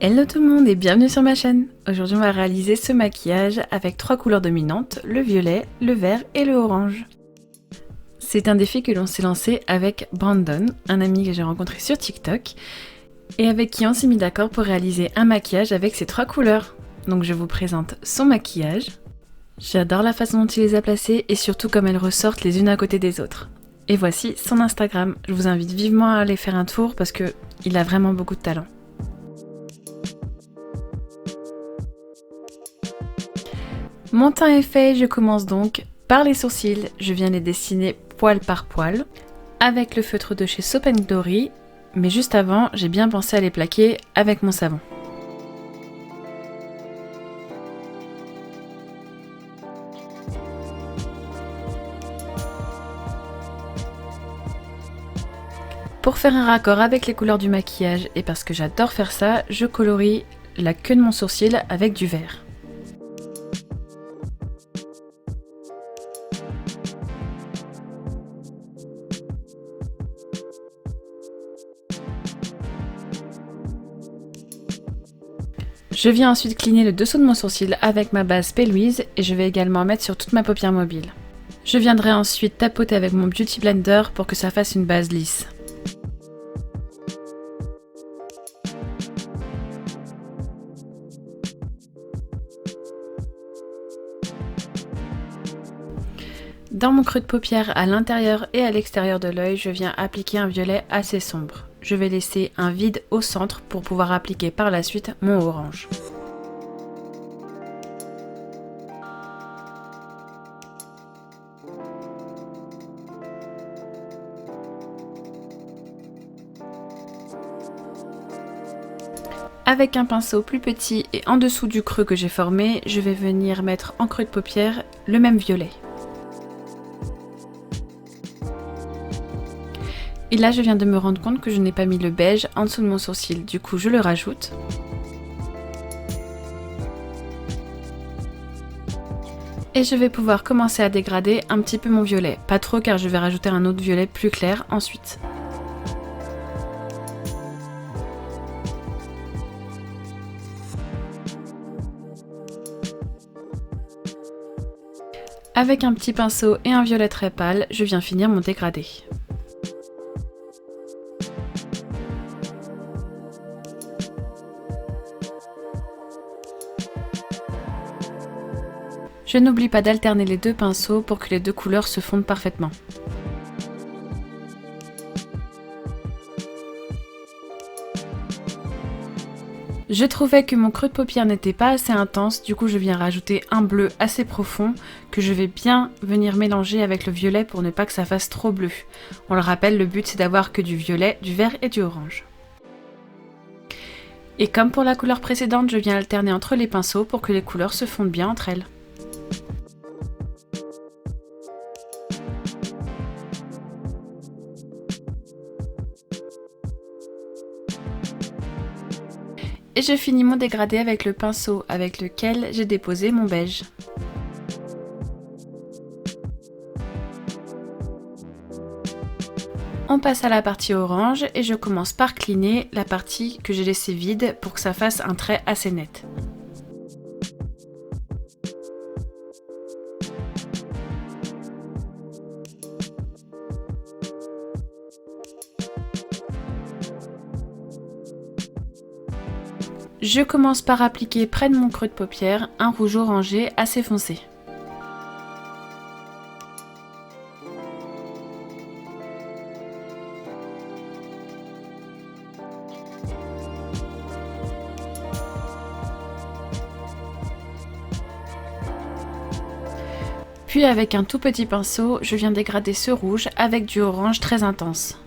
Hello tout le monde et bienvenue sur ma chaîne. Aujourd'hui on va réaliser ce maquillage avec 3 couleurs dominantes, le violet, le vert et le orange. C'est un défi que l'on s'est lancé avec Brandon, un ami que j'ai rencontré sur TikTok et avec qui on s'est mis d'accord pour réaliser un maquillage avec ces 3 couleurs. Donc je vous présente son maquillage. J'adore la façon dont il les a placées et surtout comme elles ressortent les unes à côté des autres. Et voici son Instagram. Je vous invite vivement à aller faire un tour parce qu'il a vraiment beaucoup de talent. Mon teint est fait, je commence donc par les sourcils. Je viens les dessiner poil par poil avec le feutre de chez Soap & Glory, mais juste avant, j'ai bien pensé à les plaquer avec mon savon. Pour faire un raccord avec les couleurs du maquillage et parce que j'adore faire ça, je colorie la queue de mon sourcil avec du vert. Je viens ensuite cligner le dessous de mon sourcil avec ma base P. Louise et je vais également mettre sur toute ma paupière mobile. Je viendrai ensuite tapoter avec mon Beauty Blender pour que ça fasse une base lisse. Dans mon creux de paupière, à l'intérieur et à l'extérieur de l'œil, je viens appliquer un violet assez sombre. Je vais laisser un vide au centre pour pouvoir appliquer par la suite mon orange. Avec un pinceau plus petit et en dessous du creux que j'ai formé, je vais venir mettre en creux de paupière le même violet. Et là, je viens de me rendre compte que je n'ai pas mis le beige en dessous de mon sourcil. Du coup, je le rajoute. Et je vais pouvoir commencer à dégrader un petit peu mon violet. Pas trop car je vais rajouter un autre violet plus clair ensuite. Avec un petit pinceau et un violet très pâle, je viens finir mon dégradé. Je n'oublie pas d'alterner les deux pinceaux pour que les deux couleurs se fondent parfaitement. Je trouvais que mon creux de paupière n'était pas assez intense, du coup je viens rajouter un bleu assez profond que je vais bien venir mélanger avec le violet pour ne pas que ça fasse trop bleu. On le rappelle, le but c'est d'avoir que du violet, du vert et du orange. Et comme pour la couleur précédente, je viens alterner entre les pinceaux pour que les couleurs se fondent bien entre elles. Et je finis mon dégradé avec le pinceau avec lequel j'ai déposé mon beige. On passe à la partie orange et je commence par cleaner la partie que j'ai laissée vide pour que ça fasse un trait assez net. Je commence par appliquer près de mon creux de paupière un rouge orangé assez foncé. Puis avec un tout petit pinceau, je viens dégrader ce rouge avec du orange très intense.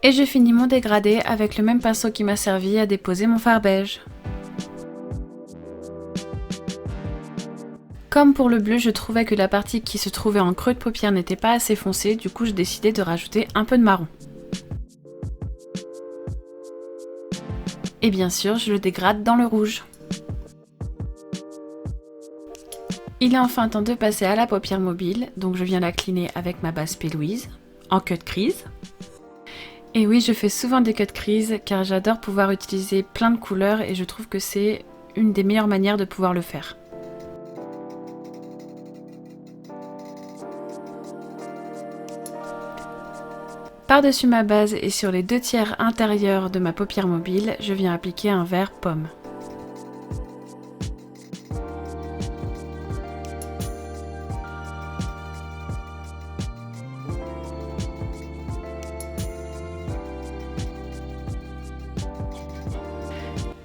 Et je finis mon dégradé avec le même pinceau qui m'a servi à déposer mon fard beige. Comme pour le bleu, je trouvais que la partie qui se trouvait en creux de paupière n'était pas assez foncée, du coup j'ai décidé de rajouter un peu de marron. Et bien sûr, je le dégrade dans le rouge. Il est enfin temps de passer à la paupière mobile, donc je viens la cleaner avec ma base P. Louise, en cut crease. Et oui, je fais souvent des cut crease car j'adore pouvoir utiliser plein de couleurs et je trouve que c'est une des meilleures manières de pouvoir le faire. Par-dessus ma base et sur les 2/3 intérieurs de ma paupière mobile, je viens appliquer un vert pomme.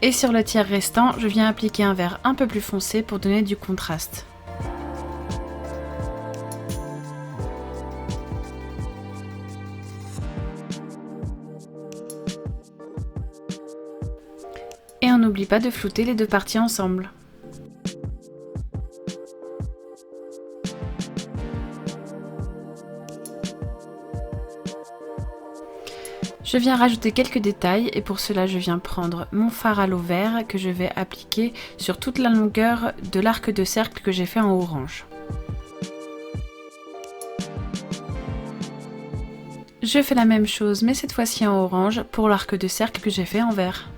Et sur le tiers restant, je viens appliquer un vert un peu plus foncé pour donner du contraste. Et on n'oublie pas de flouter les deux parties ensemble. Je viens rajouter quelques détails et pour cela je viens prendre mon fard à l'eau vert que je vais appliquer sur toute la longueur de l'arc de cercle que j'ai fait en orange. Je fais la même chose mais cette fois-ci en orange pour l'arc de cercle que j'ai fait en vert.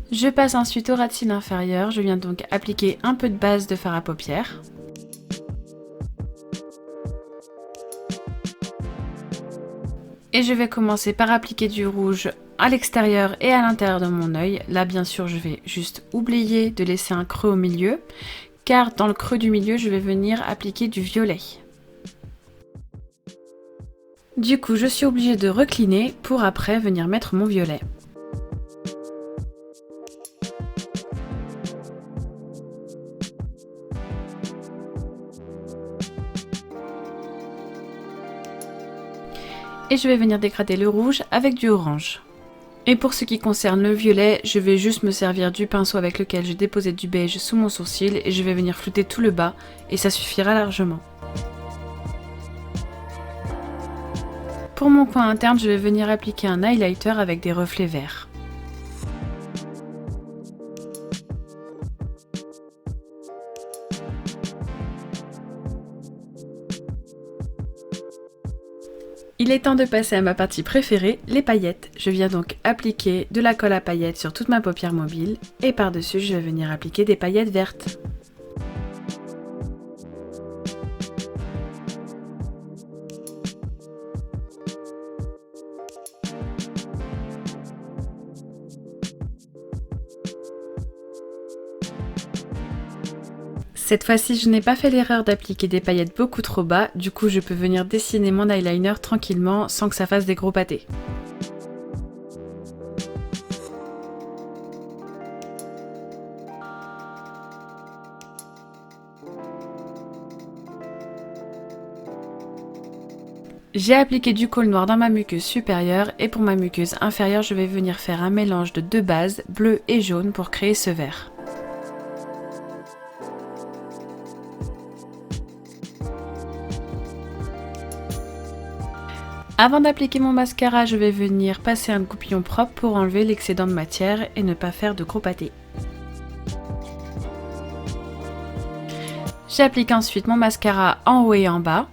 Je passe ensuite au ras de cils inférieur, je viens donc appliquer un peu de base de fard à paupières. Et je vais commencer par appliquer du rouge à l'extérieur et à l'intérieur de mon œil. Là bien sûr je vais juste oublier de laisser un creux au milieu, car dans le creux du milieu je vais venir appliquer du violet. Du coup je suis obligée de recliner pour après venir mettre mon violet. Et je vais venir dégrader le rouge avec du orange. Et pour ce qui concerne le violet, je vais juste me servir du pinceau avec lequel j'ai déposé du beige sous mon sourcil et je vais venir flouter tout le bas et ça suffira largement. Pour mon coin interne, je vais venir appliquer un highlighter avec des reflets verts. Il est temps de passer à ma partie préférée, les paillettes. Je viens donc appliquer de la colle à paillettes sur toute ma paupière mobile et par-dessus je vais venir appliquer des paillettes vertes. Cette fois-ci, je n'ai pas fait l'erreur d'appliquer des paillettes beaucoup trop bas, du coup je peux venir dessiner mon eyeliner tranquillement sans que ça fasse des gros pâtés. J'ai appliqué du col noir dans ma muqueuse supérieure et pour ma muqueuse inférieure, je vais venir faire un mélange de deux bases, bleu et jaune, pour créer ce vert. Avant d'appliquer mon mascara, je vais venir passer un goupillon propre pour enlever l'excédent de matière et ne pas faire de gros pâtés. J'applique ensuite mon mascara en haut et en bas.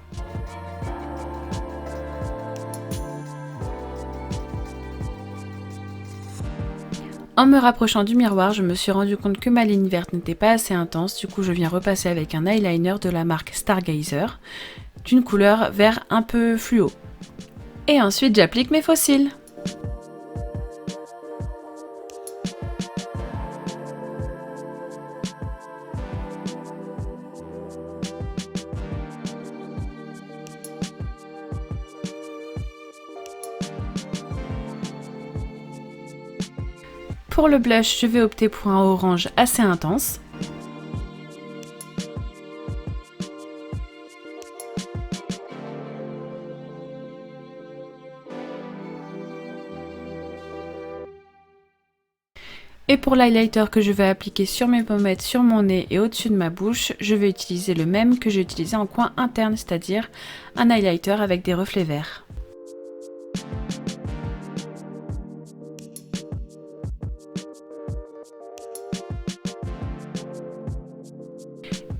En me rapprochant du miroir, je me suis rendu compte que ma ligne verte n'était pas assez intense, du coup je viens repasser avec un eyeliner de la marque Stargazer, d'une couleur vert un peu fluo. Et ensuite j'applique mes faux cils. Pour le blush, je vais opter pour un orange assez intense. Et pour l'highlighter que je vais appliquer sur mes pommettes, sur mon nez et au-dessus de ma bouche, je vais utiliser le même que j'ai utilisé en coin interne, c'est-à-dire un highlighter avec des reflets verts.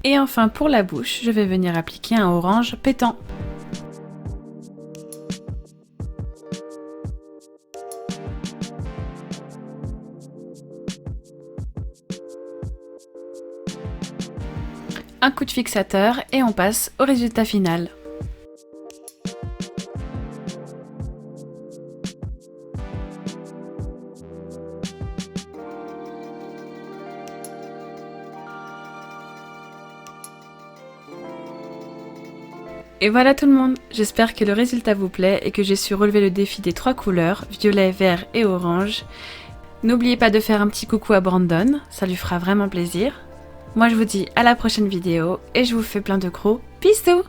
Et enfin pour la bouche, je vais venir appliquer un orange pétant. Un coup de fixateur et on passe au résultat final. Et voilà tout le monde, j'espère que le résultat vous plaît et que j'ai su relever le défi des 3 couleurs, violet, vert et orange. N'oubliez pas de faire un petit coucou à Brandon, ça lui fera vraiment plaisir. Moi je vous dis à la prochaine vidéo et je vous fais plein de gros bisous.